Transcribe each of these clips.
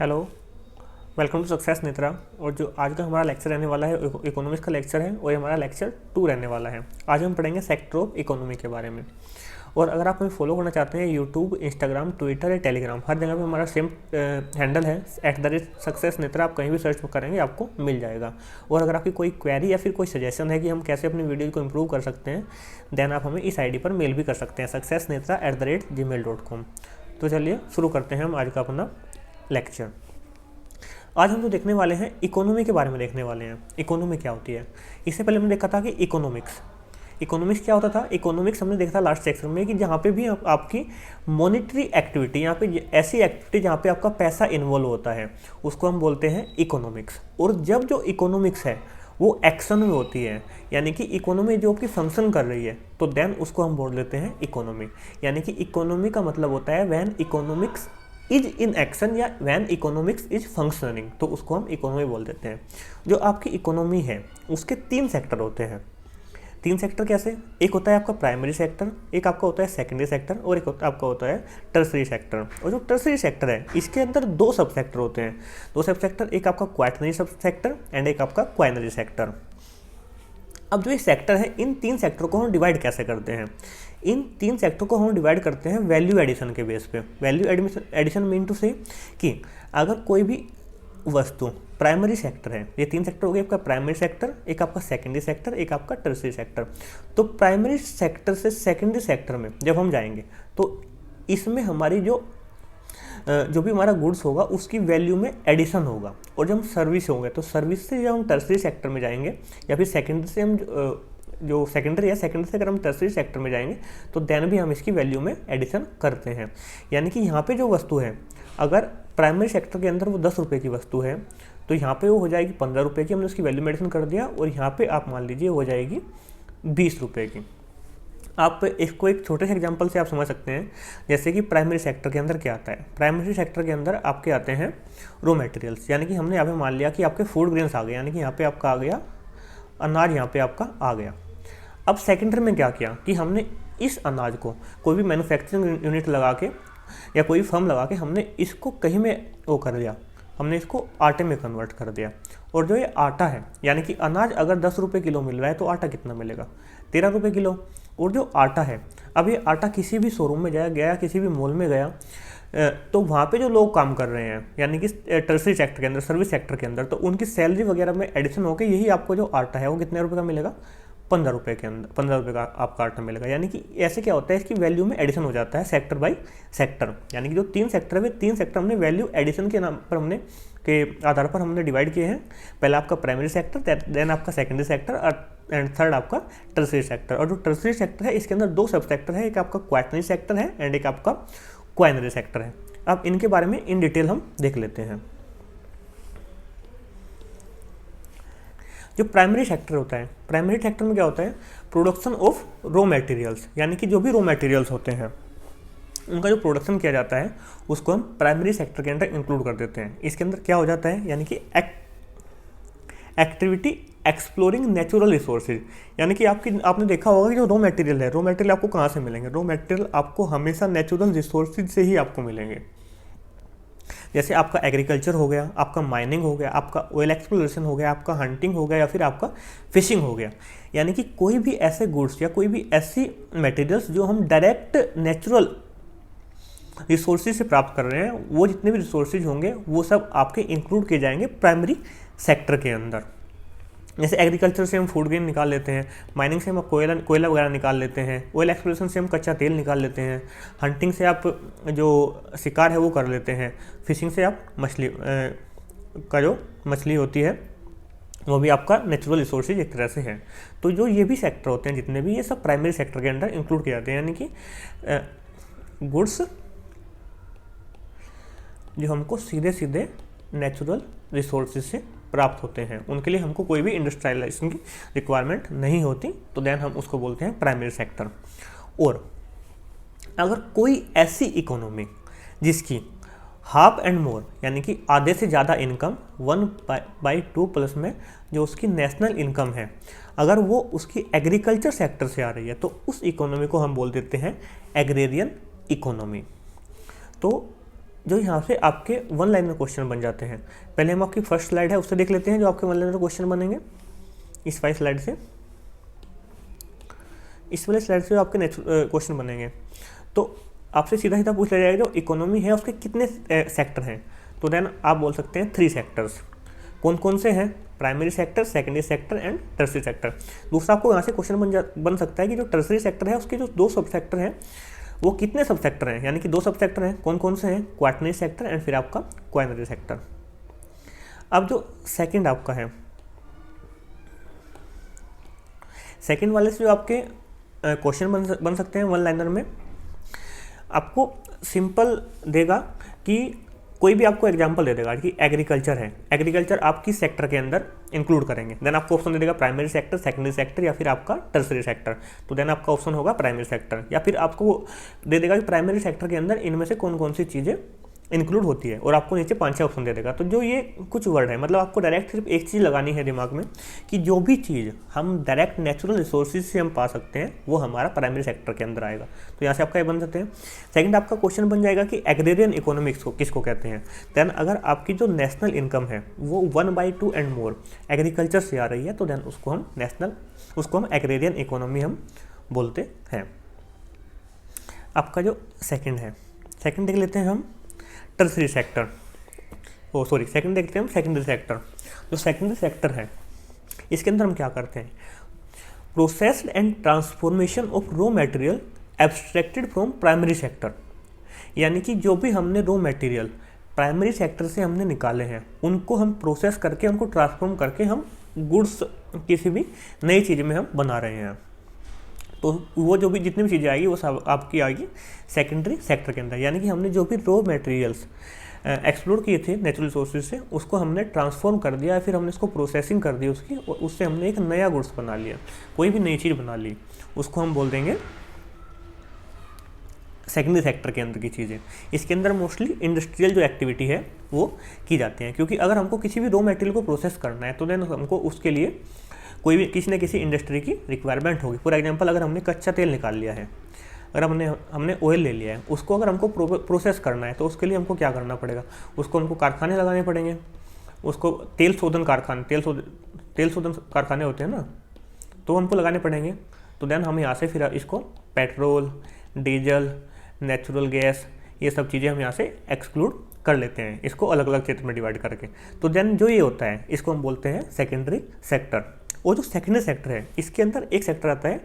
Hello, welcome to success Netra. और जो आज का हमारा लेक्चर रहने वाला है इकोनॉमिक्स का लेक्चर है, और ये हमारा लेक्चर 2 रहने वाला है। आज हम पढ़ेंगे सेक्टर ऑफ इकोनॉमी के बारे में। और अगर आप हमें फॉलो करना चाहते हैं यूट्यूब, इंस्टाग्राम, ट्विटर या टेलीग्राम, हर जगह पे हमारा सेम हैंडल है @सक्सेस नेत्रा। आप कहीं भी सर्च करेंगे आपको मिल जाएगा। और अगर आपकी कोई क्वेरी या फिर कोई सजेशन है कि हम कैसे अपनी वीडियो को इम्प्रूव कर सकते हैं, देन आप हमें इस आईडी पर मेल भी कर सकते हैं successnetra@gmail.com। तो चलिए शुरू करते हैं हम आज का अपना लेक्चर। आज हम जो देखने वाले हैं इकोनॉमी के बारे में देखने वाले हैं। इकोनॉमी क्या होती है? इससे पहले हमने देखा था कि इकोनॉमिक्स क्या होता था। इकोनॉमिक्स हमने देखा था लास्ट सेक्शन में कि जहाँ पे भी आपकी मॉनेटरी एक्टिविटी, यहाँ पे ऐसी एक्टिविटी जहाँ पे आपका पैसा इन्वॉल्व होता है, उसको हम बोलते हैं इकोनॉमिक्स। और जब जो इकोनॉमिक्स है वो एक्शन में होती है, यानी कि इकोनॉमी जो आपकी फंक्शन कर रही है, तो देन उसको हम बोल लेते हैं इकोनॉमी। यानी कि इकोनॉमी का मतलब होता है when economics is in action या व्हेन इकोनॉमिक्स इज फंक्शनिंग, तो उसको हम इकोनॉमी बोल देते हैं। जो आपकी इकोनॉमी है उसके 3 सेक्टर होते हैं। 3 सेक्टर कैसे? एक होता है आपका प्राइमरी सेक्टर, एक आपका होता है सेकेंडरी सेक्टर, और एक आपका होता है टर्सरी सेक्टर। और जो टर्सरी सेक्टर है इसके अंदर 2 सब सेक्टर होते हैं। 2 सब सेक्टर, एक आपका क्वाटरनरी सब सेक्टर एंड एक आपका क्वाइनरी सेक्टर। अब जो ये सेक्टर है, इन 3 सेक्टर को हम डिवाइड कैसे करते हैं? इन 3 सेक्टर को हम डिवाइड करते हैं वैल्यू एडिशन के बेस पे। वैल्यू एडिशन मीन टू से कि अगर कोई भी वस्तु प्राइमरी सेक्टर है, ये 3 सेक्टर हो गए, आपका प्राइमरी सेक्टर, एक आपका सेकेंडरी सेक्टर, एक आपका टर्सरी सेक्टर। तो प्राइमरी सेक्टर से सेकेंडरी सेक्टर में जब हम जाएंगे तो इसमें हमारी जो भी हमारा गुड्स होगा उसकी वैल्यू में एडिशन होगा। और जब हम सर्विस होंगे तो सर्विस से जब हम टर्सरी सेक्टर में जाएंगे, या फिर सेकेंडरी से हम जो सेकेंडरी है, सेकेंडरी से अगर हम टर्सरी सेक्टर में जाएंगे तो देन भी हम इसकी वैल्यू में एडिशन करते हैं। यानी कि यहाँ पे जो वस्तु है, अगर प्राइमरी सेक्टर के अंदर वो 10 रुपये की वस्तु है, तो यहाँ पे वो हो जाएगी 15 रुपये की, हमने उसकी वैल्यू में एडिशन कर दिया। और यहाँ पे आप मान लीजिए हो जाएगी 20 रुपये की। आप इसको एक छोटे से एग्जांपल से आप समझ सकते हैं। जैसे कि प्राइमरी सेक्टर के अंदर क्या आता है? प्राइमरी सेक्टर के अंदर आपके आते हैं रॉ मटेरियल्स, यानी कि हमने यहाँ पे मान लिया कि आपके फूड ग्रेन्स आ गए, यानी कि यहाँ पे आपका आ गया अनाज, यहाँ पे आपका आ गया। अब सेकेंडरी में क्या किया कि हमने इस अनाज को कोई भी मैन्युफैक्चरिंग यूनिट लगा के या कोई फर्म लगा के हमने इसको कहीं में वो कर दिया, हमने इसको आटे में कन्वर्ट कर दिया। और जो ये आटा है, यानी कि अनाज अगर 10 रुपये किलो मिल रहा है तो आटा कितना मिलेगा? 13 रुपये किलो। और जो आटा है, अब ये आटा किसी भी शोरूम में गया किसी भी मॉल में गया, तो वहाँ पे जो लोग काम कर रहे हैं, यानी कि टर्सरी सेक्टर के अंदर, सर्विस सेक्टर के अंदर, तो उनकी सैलरी वगैरह में एडिशन होकर यही आपको जो आटा है वो कितने रुपये का मिलेगा? 15 रुपये के अंदर 15 रुपये का आपका आटा मिलेगा। यानी कि ऐसे क्या होता है, इसकी वैल्यू में एडिशन हो जाता है सेक्टर बाय सेक्टर। यानी कि जो 3 सेक्टर है वे 3 सेक्टर हमने वैल्यू एडिशन के नाम पर हमने के आधार पर हमने डिवाइड किए हैं। पहला आपका प्राइमरी सेक्टर, देन आपका सेकेंडरी सेक्टर, एंड थर्ड आपका टर्सरी सेक्टर। और जो टर्सरी सेक्टर है इसके अंदर 2 सब सेक्टर है, एक आपका क्वाटरनरी सेक्टर है एंड एक आपका क्वाइनरी सेक्टर है। अब इनके बारे में इन डिटेल हम देख लेते हैं। जो प्राइमरी सेक्टर होता है, प्राइमरी सेक्टर में क्या होता है? प्रोडक्शन ऑफ रॉ मटेरियल्स, यानी कि जो भी रॉ मटेरियल्स होते हैं उनका जो प्रोडक्शन किया जाता है उसको हम प्राइमरी सेक्टर के अंदर इंक्लूड कर देते हैं। इसके अंदर क्या हो जाता है, यानी कि एक्टिविटी एक्सप्लोरिंग नेचुरल रिसोर्सेज। यानी कि आपने देखा होगा कि जो रॉ मटेरियल है, रॉ मटेरियल आपको कहाँ से मिलेंगे? रॉ मटेरियल आपको हमेशा नेचुरल रिसोर्सेज से ही आपको मिलेंगे। जैसे आपका एग्रीकल्चर हो गया, आपका माइनिंग हो गया, आपका ऑयल एक्सप्लोरेशन हो गया, आपका हंटिंग हो गया, या फिर आपका फिशिंग हो गया। यानी कि कोई भी ऐसे गुड्स या कोई भी ऐसी मटेरियल्स जो हम डायरेक्ट नेचुरल रिसोर्सेज से प्राप्त कर रहे हैं, वो जितने भी रिसोर्सेज होंगे वो सब आपके इंक्लूड किए जाएंगे प्राइमरी सेक्टर के अंदर। जैसे एग्रीकल्चर से हम फूड ग्रेन निकाल लेते हैं, माइनिंग से हम कोयला वगैरह निकाल लेते हैं, ऑयल एक्सप्लोरेशन से हम कच्चा तेल निकाल लेते हैं, हंटिंग से आप जो शिकार है वो कर लेते हैं, फिशिंग से आप मछली होती है वो भी आपका नेचुरल रिसोर्सेज एक तरह से है। तो जो ये भी सेक्टर होते हैं जितने भी, ये सब प्राइमरी सेक्टर के अंदर इंक्लूड किए जाते हैं। यानी कि गुड्स जो हमको सीधे सीधे नेचुरल रिसोर्सेज से प्राप्त होते हैं, उनके लिए हमको कोई भी इंडस्ट्रियलाइजेशन की रिक्वायरमेंट नहीं होती, तो देन हम उसको बोलते हैं प्राइमरी सेक्टर। और अगर कोई ऐसी इकोनॉमी जिसकी हाफ एंड मोर, यानी कि आधे से ज़्यादा इनकम 1/2 प्लस में जो उसकी नेशनल इनकम है, अगर वो उसकी एग्रीकल्चर सेक्टर से आ रही है, तो उस इकोनॉमी को हम बोल देते हैं एग्रेरियन इकोनॉमी। तो जो यहाँ से आपके वन लाइनर क्वेश्चन बन जाते हैं। पहले हम आपकी फर्स्ट स्लाइड है उससे देख लेते हैं जो आपके वन लाइनर क्वेश्चन बनेंगे। इस वाली स्लाइड से, इस वाले स्लाइड से आपके क्वेश्चन बनेंगे। तो आपसे सीधा सीधा पूछ लिया जाएगा जो इकोनॉमी है उसके कितने सेक्टर हैं, तो देन आप बोल सकते हैं 3 सेक्टर्स। कौन कौन से हैं? Primary sector, secondary sector and tertiary sector. दूसरा आपको यहाँ से क्वेश्चन बन सकता है कि जो टर्सरी सेक्टर है उसके जो 2 सब सेक्टर हैं वो कितने सब सेक्टर हैं, यानी कि 2 सब सेक्टर हैं, कौन कौन से हैं? क्वाटरनरी सेक्टर एंड फिर आपका क्वाइनरी सेक्टर। अब जो सेकंड आपका है, सेकंड वाले से जो आपके क्वेश्चन बन सकते हैं वन लाइनर में, आपको सिंपल देगा कि कोई भी आपको एग्जांपल दे देगा कि एग्रीकल्चर है, एग्रीकल्चर आप किस सेक्टर के अंदर इंक्लूड करेंगे। देन आपको ऑप्शन दे देगा प्राइमरी सेक्टर, सेकेंडरी सेक्टर या फिर आपका टर्सरी सेक्टर। तो देन आपका ऑप्शन होगा प्राइमरी सेक्टर, या फिर आपको दे देगा कि प्राइमरी सेक्टर के अंदर इनमें से कौन कौन सी चीज़ें इंक्लूड होती है, और आपको नीचे 5-6 ऑप्शन दे देगा। तो जो ये कुछ वर्ड है, मतलब आपको डायरेक्ट सिर्फ एक चीज़ लगानी है दिमाग में कि जो भी चीज़ हम डायरेक्ट नेचुरल रिसोर्सेज से हम पा सकते हैं वो हमारा प्राइमरी सेक्टर के अंदर आएगा। तो यहाँ से आपका ये बन सकते हैं। सेकंड आपका क्वेश्चन बन जाएगा कि एग्रेरियन इकोनॉमिक्स को किसको कहते हैं। देन अगर आपकी जो नेशनल इनकम है वो 1/2 एंड मोर एग्रीकल्चर से आ रही है तो देन उसको हम एग्रेरियन इकोनॉमी हम बोलते हैं। आपका जो सेकंड है, सेकंड देख लेते हैं हम टर्सरी सेक्टर, सेकंड देखते हैं हम सेकेंडरी सेक्टर। जो सेकेंडरी सेक्टर है इसके अंदर हम क्या करते हैं? Processed and transformation of raw material abstracted from primary sector, यानी कि जो भी हमने रॉ मटेरियल प्राइमरी सेक्टर से हमने निकाले हैं उनको हम प्रोसेस करके, उनको ट्रांसफॉर्म करके हम गुड्स किसी भी नई चीज़ में हम बना रहे हैं। तो वो जो भी जितनी भी चीज़ें आएगी वो सब आपकी आएगी सेकेंडरी सेक्टर के अंदर, यानी कि हमने जो भी रॉ मटेरियल्स एक्सप्लोर किए थे नेचुरल रिसोर्सेज से उसको हमने ट्रांसफॉर्म कर दिया, या फिर हमने इसको प्रोसेसिंग कर दी उसकी, और उससे हमने एक नया गुड्स बना लिया, कोई भी नई चीज़ बना ली, उसको हम बोल देंगे सेकेंडरी सेक्टर के अंदर की चीज़ें। इसके अंदर मोस्टली इंडस्ट्रियल जो एक्टिविटी है वो की जाती है, क्योंकि अगर हमको किसी भी रॉ मटेरियल को प्रोसेस करना है तो देन हमको उसके लिए कोई भी किसी न किसी इंडस्ट्री की रिक्वायरमेंट होगी। फॉर एग्जांपल अगर हमने कच्चा तेल निकाल लिया है, अगर हमने ऑयल ले लिया है, उसको अगर हमको प्रोसेस करना है तो उसके लिए हमको क्या करना पड़ेगा? उसको हमको कारखाने लगाने पड़ेंगे, उसको तेल शोधन कारखाने होते हैं ना, तो हमको लगाने पड़ेंगे। तो देन हम यहाँ से फिर इसको पेट्रोल, डीजल, नेचुरल गैस, ये सब चीज़ें हम यहाँ से एक्सक्लूड कर लेते हैं, इसको अलग अलग क्षेत्र में डिवाइड करके। तो देन जो ये होता है इसको हम बोलते हैं सेकेंडरी सेक्टर। और जो सेकेंडरी सेक्टर है इसके अंदर एक सेक्टर आता है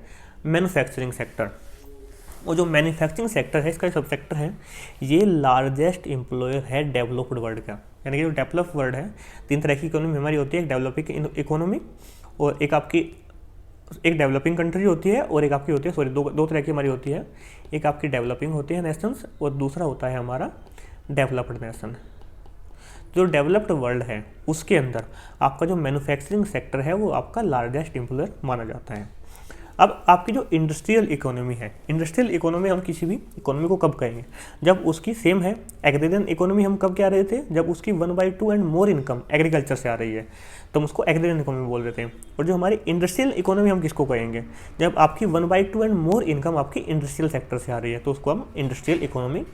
मैन्युफैक्चरिंग सेक्टर। और जो मैन्युफैक्चरिंग सेक्टर है इसका सब सेक्टर है, ये लार्जेस्ट एम्प्लॉयर है डेवलप्ड वर्ल्ड का। यानी कि जो डेवलप्ड वर्ल्ड है, 3 तरह की इकोनॉमी हमारी होती है, एक डेवलपिंग इकोनॉमी और एक डेवलपिंग कंट्री होती है, और एक आपकी होती है दो तरह की हमारी होती है, एक आपकी डेवलपिंग होती है नेशंस और दूसरा होता है हमारा डेवलप्ड नेशन। जो डेवलप्ड वर्ल्ड है उसके अंदर आपका जो मैन्युफैक्चरिंग सेक्टर है वो आपका लार्जेस्ट एम्प्लॉयर माना जाता है। अब आपकी जो इंडस्ट्रियल इकोनॉमी है, इंडस्ट्रियल इकोनॉमी हम किसी भी इकोनॉमी को कब कहेंगे? जब उसकी सेम है एग्रेरियन इकोनॉमी हम कब कह रहे थे? जब उसकी 1/2 एंड मोर इनकम एग्रीकल्चर से आ रही है तो हम उसको एग्रेरियन इकोनॉमी बोल देते हैं। और जो हमारी इंडस्ट्रियल इकोनॉमी हम किसको कहेंगे? जब आपकी 1/2 एंड मोर इनकम आपकी इंडस्ट्रियल सेक्टर से आ रही है तो उसको हम इंडस्ट्रियल इकोनॉमी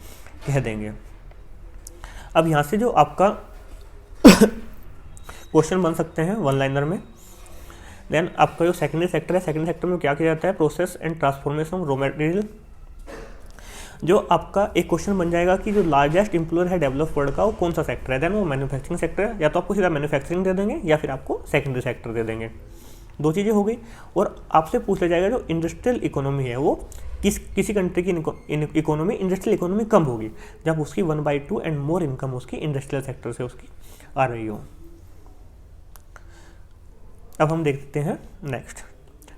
कह देंगे। अब यहाँ से जो आपका क्वेश्चन बन सकते हैं वन लाइनर में, देन आपका जो सेकेंडरी सेक्टर है, सेकेंडरी सेक्टर में क्या किया जाता है? Process and transformation of raw material. जो आपका एक क्वेश्चन बन जाएगा कि जो लार्जेस्ट एम्प्लॉयर है डेवलप वर्ल्ड का वो कौन सा सेक्टर है, देन वो मैन्युफैक्चरिंग सेक्टर है। या तो आपको सीधा मैन्युफैक्चरिंग दे देंगे या फिर आपको सेकेंडरी सेक्टर दे देंगे, 2 चीज़ें हो गई। और आपसे पूछ लिया जाएगा जो इंडस्ट्रियल इकोनॉमी है वो किसी कंट्री की इकोनॉमी इंडस्ट्रियल इकोनॉमी कम होगी? जब उसकी 1/2 एंड मोर इनकम उसकी इंडस्ट्रियल सेक्टर से उसकी आ रही हो। अब हम देखते हैं नेक्स्ट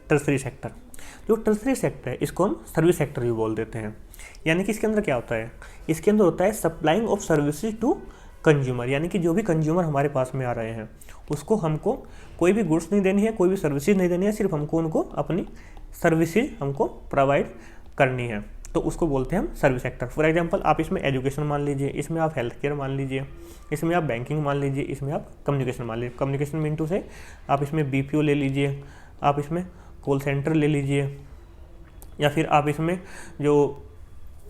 टर्सरी सेक्टर। जो टर्सरी सेक्टर है इसको हम सर्विस सेक्टर भी बोल देते हैं। यानी कि इसके अंदर क्या होता है? इसके अंदर होता है supplying of services to consumer, यानी कि जो भी कंज्यूमर हमारे पास में आ रहे हैं उसको हमको कोई भी गुड्स नहीं देनी है, कोई भी सर्विसेज नहीं देनी है, सिर्फ हमको उनको अपनी सर्विसेज हमको प्रोवाइड करनी है, तो उसको बोलते हैं हम सर्विस सेक्टर। फॉर एग्जांपल आप इसमें एजुकेशन मान लीजिए, इसमें आप हेल्थ केयर मान लीजिए, इसमें आप बैंकिंग मान लीजिए, इसमें आप कम्युनिकेशन मान लीजिए। कम्युनिकेशन मीन से आप इसमें BPO ले लीजिए, आप इसमें कॉल सेंटर ले लीजिए, या फिर आप इसमें जो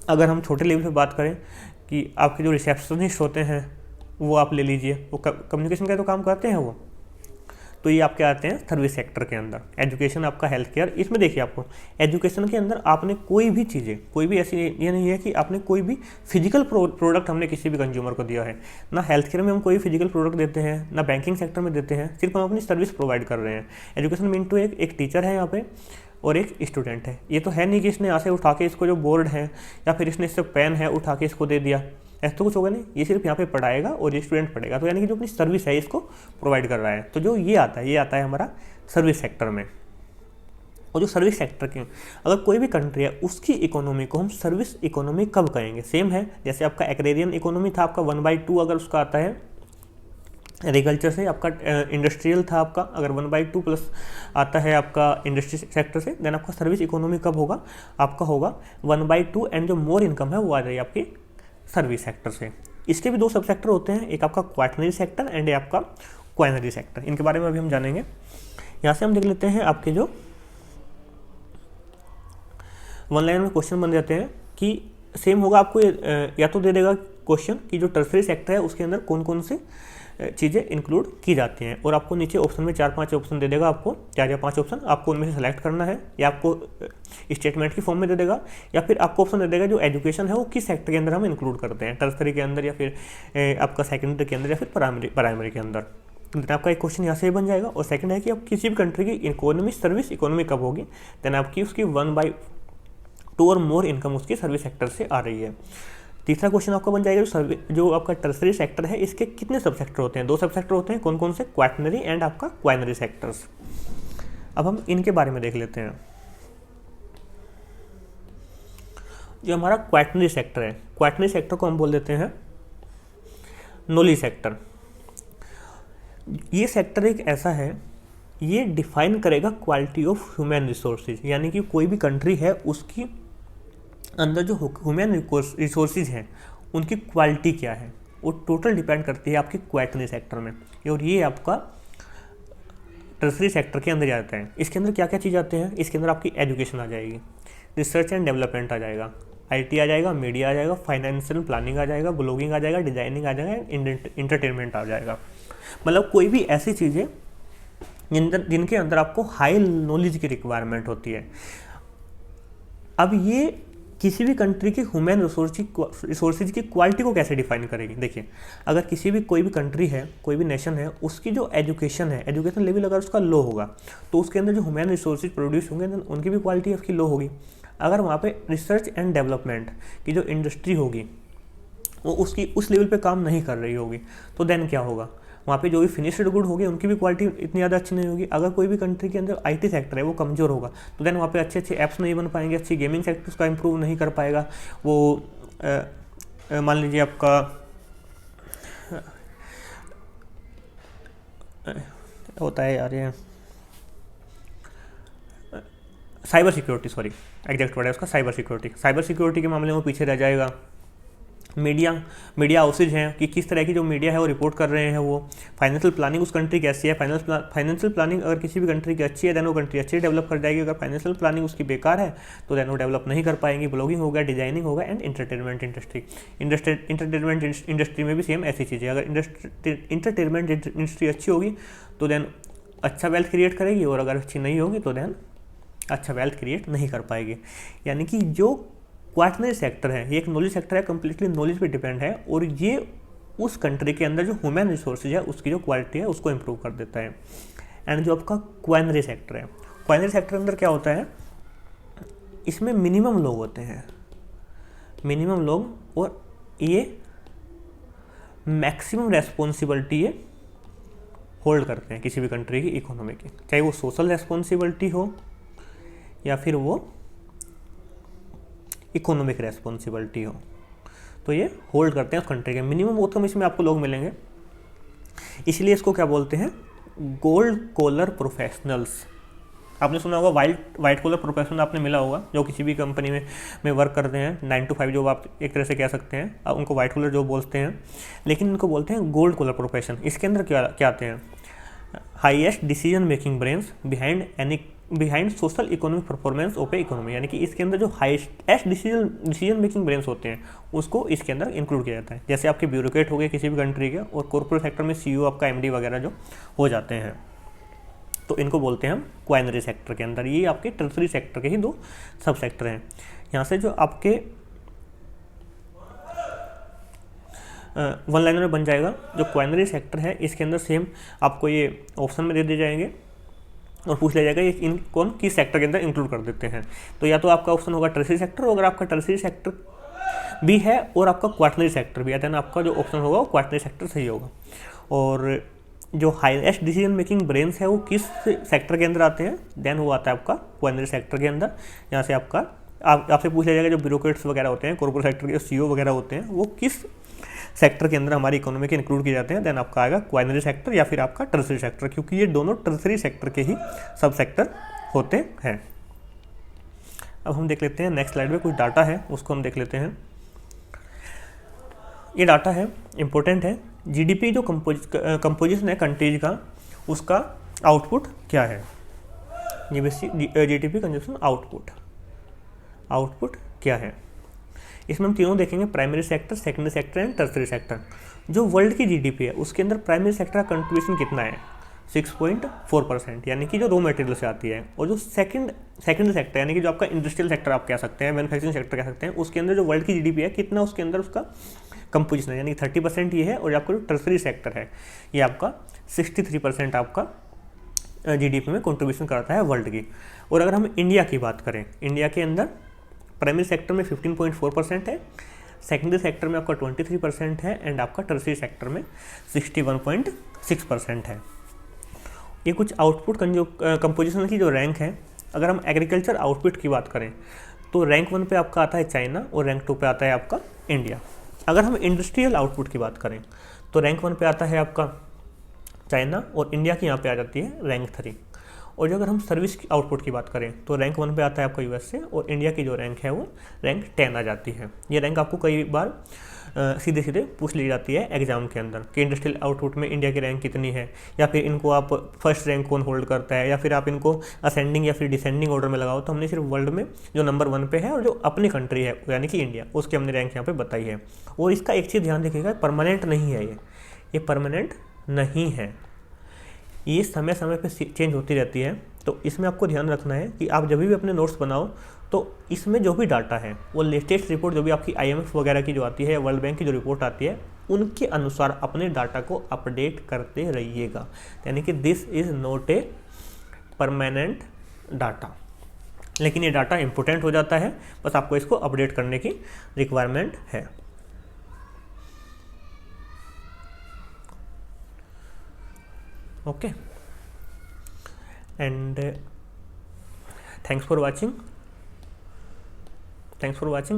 अगर हम छोटे लेवल पे बात करें कि आपके जो रिसेप्शनिस्ट होते हैं वो आप ले लीजिए, वो कम्युनिकेशन का तो काम करते हैं वो, तो ये आपके आते हैं सर्विस सेक्टर के अंदर। एजुकेशन आपका हेल्थ केयर, इसमें देखिए आपको एजुकेशन के अंदर आपने कोई भी चीज़ें, कोई भी ऐसी ये नहीं है कि आपने कोई भी फिजिकल प्रोडक्ट हमने किसी भी कंज्यूमर को दिया है, ना हेल्थ केयर में हम कोई फिजिकल प्रोडक्ट देते हैं, ना बैंकिंग सेक्टर में देते हैं, सिर्फ हम अपनी सर्विस प्रोवाइड कर रहे हैं। एजुकेशन मीन टू एक टीचर है यहाँ पे और एक स्टूडेंट है। ये तो है नहीं कि इसने यहाँ से उठा के इसको जो बोर्ड है या फिर इसने इससे पेन है उठा के इसको दे दिया, ऐसा तो कुछ होगा नहीं। ये सिर्फ यहाँ पे पढ़ाएगा और ये स्टूडेंट पढ़ेगा, तो यानी कि जो अपनी सर्विस है इसको प्रोवाइड कर रहा है। तो जो ये आता है हमारा सर्विस सेक्टर में। और जो सर्विस सेक्टर के अगर कोई भी कंट्री है उसकी इकोनॉमी को हम सर्विस इकोनॉमी कब कहेंगे? सेम है जैसे आपका एग्रेरियन इकोनॉमी था, आपका 1/2 अगर उसका आता है एग्रीकल्चर से, आपका इंडस्ट्रियल था आपका, अगर 1/2 प्लस आता है आपका इंडस्ट्री सेक्टर से, देन आपका सर्विस इकोनॉमी कब होगा? आपका होगा 1/2 एंड जो मोर इनकम है वो आ जाएगी आपकी सर्विस सेक्टर से। इसके भी 2 सब सेक्टर होते हैं, एक आपका क्वाटरनरी सेक्टर एंड आपका क्वाइनरी सेक्टर। इनके बारे में अभी हम जानेंगे। यहाँ से हम देख लेते हैं आपके जो 1 लाइन में क्वेश्चन बन जाते हैं कि सेम होगा आपको या तो दे देगा क्वेश्चन कि जो टर्सरी सेक्टर है उसके अंदर कौन कौन से चीज़ें इंक्लूड की जाती हैं, और आपको नीचे ऑप्शन में 4-5 ऑप्शन दे देगा, आपको 4 या 5 ऑप्शन, आपको उनमें से सेलेक्ट करना है, या आपको स्टेटमेंट की फॉर्म में दे देगा, या फिर आपको ऑप्शन दे देगा जो एजुकेशन है वो किस सेक्टर के अंदर हम इंक्लूड करते हैं, टर्सरी के अंदर या फिर आपका सेकेंडरी के अंदर या फिर प्राइमरी के अंदर। देन आपका एक क्वेश्चन यहाँ से बन जाएगा। और सेकंड है कि आप किसी भी कंट्री की इकोनॉमी सर्विस इकोनॉमी कब होगी? देन आपकी उसकी 1/2 और मोर इनकम उसकी सर्विस सेक्टर से आ रही है। तीसरा क्वेश्चन आपका बन जाएगा जो आपका टर्सरी सेक्टर है इसके कितने सब सेक्टर होते हैं? 2 सब सेक्टर होते हैं, कौन कौन से? क्वाटरनरी एंड आपका क्वाइनरी सेक्टर्स। अब हम इनके बारे में देख लेते हैं। जो हमारा क्वाटरनरी सेक्टर है, क्वाटरनरी सेक्टर को हम बोल देते हैं नोली सेक्टर। ये सेक्टर एक ऐसा है, ये डिफाइन करेगा क्वालिटी ऑफ ह्यूमन रिसोर्सेज, यानी कि कोई भी कंट्री है उसकी अंदर जो ह्यूमन रिसोर्सेज हैं उनकी क्वालिटी क्या है वो टोटल डिपेंड करती है आपकी क्वाटरनरी सेक्टर में। और ये आपका टर्सरी सेक्टर के अंदर जाता है। इसके अंदर क्या क्या चीज़ आते हैं? इसके अंदर आपकी एजुकेशन आ जाएगी, रिसर्च एंड डेवलपमेंट आ जाएगा, IT आ जाएगा, मीडिया आ जाएगा, फाइनेंशियल प्लानिंग आ जाएगा, ब्लॉगिंग आ जाएगा, डिजाइनिंग आ जाएगा, इंटरटेनमेंट आ जाएगा। मतलब कोई भी ऐसी चीज़ें जिनके अंदर आपको हाई नॉलेज की रिक्वायरमेंट होती है। अब ये किसी भी कंट्री की ह्यूमन रिसोर्सेज की क्वालिटी को कैसे डिफाइन करेगी? देखिए, अगर कोई भी कंट्री है, कोई भी नेशन है, उसकी जो एजुकेशन है, एजुकेशन लेवल अगर उसका लो होगा तो उसके अंदर जो ह्यूमन रिसोर्सेज प्रोड्यूस होंगे उनकी भी क्वालिटी उसकी लो होगी। अगर वहाँ पे रिसर्च एंड डेवलपमेंट की जो इंडस्ट्री होगी वो उसकी उस लेवल पे काम नहीं कर रही होगी तो देन क्या होगा? वहाँ पे जो भी फिनिश्ड गुड होगी उनकी भी क्वालिटी इतनी ज़्यादा अच्छी नहीं होगी। अगर कोई भी कंट्री के अंदर IT सेक्टर है वो कमज़ोर होगा तो देन वहाँ पे अच्छे अच्छे ऐप्स नहीं बन पाएंगे, अच्छी गेमिंग सेक्टर उसका इंप्रूव नहीं कर पाएगा। वो मान लीजिए आपका होता है यार ये cyber security, sorry exact word है उसका साइबर सिक्योरिटी के मामले में पीछे रह जाएगा। मीडिया हाउसेज हैं कि किस तरह की जो मीडिया है वो रिपोर्ट कर रहे हैं। वो फाइनेंशियल प्लानिंग उस कंट्री की कैसी है, फाइनेंशियल प्लानिंग अगर किसी भी कंट्री की अच्छी है देन वो कंट्री अच्छी डेवलप कर जाएगी। अगर फाइनेंशियल प्लानिंग उसकी बेकार है तो देन वो डेवलप नहीं कर पाएंगी। ब्लॉगिंग होगा, डिजाइनिंग होगा एंड इंटरटेनमेंट इंडस्ट्री में भी सेम ऐसी चीज़ें। अगर इंटरटेनमेंट इंडस्ट्री अच्छी होगी तो देन अच्छा वेल्थ क्रिएट करेगी, और अगर अच्छी नहीं होगी तो देन अच्छा वेल्थ क्रिएट नहीं कर पाएगी। यानी कि जो क्वाटरनरी सेक्टर है ये एक नॉलेज सेक्टर है, कम्प्लीटली नॉलेज पे डिपेंड है, और ये उस कंट्री के अंदर जो ह्यूमन रिसोर्सेज है उसकी जो क्वालिटी है उसको इम्प्रूव कर देता है। एंड जो आपका क्वाइनरी सेक्टर है, क्वाइनरी सेक्टर अंदर क्या होता है? इसमें मिनिमम लोग होते हैं, मिनिमम लोग, और ये मैक्सिमम रेस्पॉन्सिबिलिटी ये होल्ड करते हैं किसी भी कंट्री की इकोनॉमी की, चाहे वो सोशल रेस्पॉन्सिबिलिटी हो या फिर वो इकोनॉमिक रेस्पॉन्सिबिलिटी हो, तो ये होल्ड करते हैं उस कंट्री के। मिनिमम आउटकम इसमें आपको लोग मिलेंगे, इसलिए इसको क्या बोलते हैं? Gold collar professionals. आपने सुना होगा वाइट कॉलर प्रोफेशनल आपने मिला होगा, जो किसी भी कंपनी में वर्क करते हैं, 9 to 5 जॉब आप एक तरह से कह सकते हैं, आप उनको वाइट कॉलर जॉब बोलते हैं, लेकिन इनको बोलते हैं गोल्ड कॉलर प्रोफेशन। इसके अंदर क्या आते हैं? Highest decision making brains behind any behind social economic performance of A economy, यानी कि इसके अंदर जो हाईएस्ट डिसीजन मेकिंग ब्रेन्स होते हैं उसको इसके अंदर इंक्लूड किया जाता है। जैसे आपके ब्यूरोक्रेट हो गए किसी भी कंट्री के, और कॉर्पोरेट सेक्टर में सीईओ आपका एमडी वगैरह जो हो जाते हैं, तो इनको बोलते हैं हम क्वाइनरी सेक्टर के अंदर। ये आपके टर्सरी सेक्टर के ही दो सब सेक्टर हैं। यहाँ से जो आपके वन लाइनर में बन जाएगा, जो क्वाइनरी सेक्टर है इसके अंदर सेम आपको ये ऑप्शन में दे दिए जाएंगे और पूछ लिया जाएगा ये इन कौन किस सेक्टर के अंदर इंक्लूड कर देते हैं। तो या तो आपका ऑप्शन होगा टर्सरी सेक्टर, अगर आपका टर्सरी सेक्टर भी है और आपका क्वाटरनरी सेक्टर भी है, देन आपका जो ऑप्शन होगा वो क्वाटरनरी सेक्टर सही होगा। और जो हाईएस्ट डिसीजन मेकिंग ब्रेन्स है वो किस सेक्टर के अंदर आते हैं, देन वो आता है आपका क्वाटरनरी सेक्टर के अंदर। यहाँ से आपका आपसे पूछ लिया जाएगा जो ब्यूरोक्रेट्स वगैरह होते हैं, कॉर्पोरेट सेक्टर के सीईओ वगैरह होते हैं, वो किस सेक्टर के अंदर हमारी इकोनॉमी के इंक्लूड किए जाते हैं, देन आपका आएगा क्वाइनरी सेक्टर या फिर आपका टर्सरी सेक्टर, क्योंकि ये दोनों टर्सरी सेक्टर के ही सब सेक्टर होते हैं। अब हम देख लेते हैं नेक्स्ट स्लाइड में कुछ डाटा है, उसको हम देख लेते हैं। ये डाटा है इंपॉर्टेंट है। जीडीपी जो कंपोजिशन है कंट्रीज का, उसका आउटपुट क्या है, जीडीपी कंजप्शन आउटपुट क्या है। इसमें हम तीनों देखेंगे, primary sector, secondary sector and tertiary sector. जो वर्ल्ड की जीडीपी है उसके अंदर प्राइमरी सेक्टर का कंट्रीब्यूशन कितना है, 6.4%, यानी कि जो रॉ मटेरियल से आती है। और जो सेकेंडरी सेक्टर यानी कि जो आपका इंडस्ट्रियल सेक्टर आप कह सकते हैं, मैन्युफैक्चरिंग सेक्टर कह सकते हैं, उसके अंदर जो वर्ल्ड की जीडीपी है कितना उसके अंदर उसका कंपोजिशन है, यानी 30% ये है। और आपका जो टर्सरी सेक्टर है ये आपका 63% आपका जीडीपी में कंट्रीब्यूशन करता है वर्ल्ड की। और अगर हम इंडिया की बात करें, इंडिया के अंदर प्राइमरी सेक्टर में 15.4% है, सेकेंडरी सेक्टर में आपका 23% है एंड आपका टर्सरी सेक्टर में 61.6% है। ये कुछ आउटपुट कंपोजिशन की जो रैंक है। अगर हम एग्रीकल्चर आउटपुट की बात करें तो रैंक 1 पे आपका आता है चाइना और रैंक 2 पे आता है आपका इंडिया। अगर हम इंडस्ट्रियल आउटपुट की बात करें तो रैंक 1 पे आता है आपका चाइना और इंडिया की यहाँ पे आ जाती है रैंक 3। और जो अगर हम सर्विस आउटपुट की बात करें तो रैंक 1 पे आता है आपका यूएसए और इंडिया की जो रैंक है वो रैंक 10 आ जाती है। ये रैंक आपको कई बार सीधे पूछ ली जाती है एग्जाम के अंदर कि इंडस्ट्रियल आउटपुट में इंडिया की रैंक कितनी है, या फिर इनको आप फर्स्ट रैंक कौन होल्ड करता है, या फिर आप इनको असेंडिंग या फिर डिसेंडिंग ऑर्डर में लगाओ। तो हमने सिर्फ वर्ल्ड में जो नंबर 1 पे है और जो अपनी कंट्री है यानी कि इंडिया, उसकी हमने रैंक यहाँ पे बताई है। और इसका एक चीज़ ध्यान रखिएगा, परमानेंट नहीं है ये परमानेंट नहीं है, ये समय समय पे चेंज होती रहती है। तो इसमें आपको ध्यान रखना है कि आप जब भी अपने नोट्स बनाओ तो इसमें जो भी डाटा है वो लेटेस्ट रिपोर्ट जो भी आपकी IMF वगैरह की जो आती है या वर्ल्ड बैंक की जो रिपोर्ट आती है उनके अनुसार अपने डाटा को अपडेट करते रहिएगा। यानी कि this is not a permanent data, लेकिन ये डाटा इंपॉर्टेंट हो जाता है, बस आपको इसको अपडेट करने की रिक्वायरमेंट है। Okay, and thanks for watching.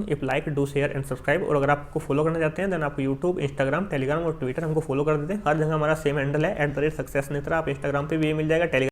If like do share and subscribe. और अगर आपको फॉलो करना चाहते हैं देन आप यूट्यूब, इंस्टाग्राम, टेलीग्राम और ट्विटर हमको फॉलो कर देते हैं। हर जगह हमारा सेम हैंडल है @सक्सेस नेत्रा। आप इंस्टाग्राम पे भी ये मिल जाएगा, टेलीग्राम